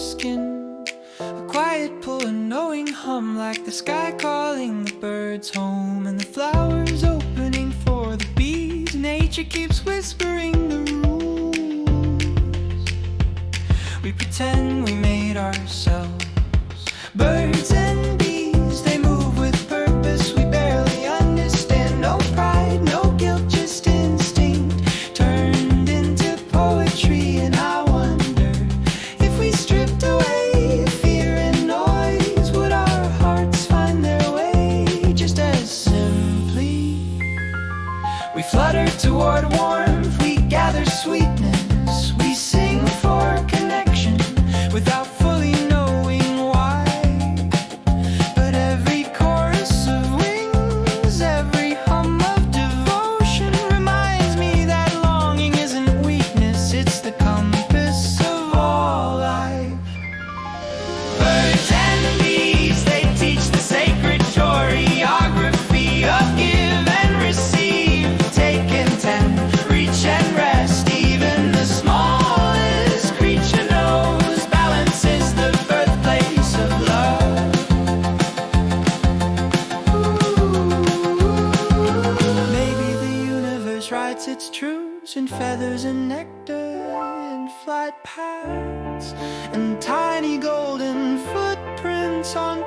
skin. A quiet pull, a knowing hum, like the sky calling the birds home, and the flowers opening for the bees. Nature keeps whispering the rules. We pretend we made ourselves. Birds and bees, they move with purpose we barely understand. No pride, no guilt, just instinct turned into poetry. And I wonder, if we stripped away fear and noise, would our hearts find their way just as simply? We flutter toward warmth, we gather sweetness, we sing for connection without fully knowing why. But every chorus of wings, every hum of devotion reminds me that longing isn't weakness, it's the compass of all life. Birds and bees, they teach the sacred choreography of give and receive, take and tend, reach and rest. Even the smallest creature knows balance is the birthplace of love. Maybe the universe writes its truths in feathers and nectar and flight paths and tiny golden footprints on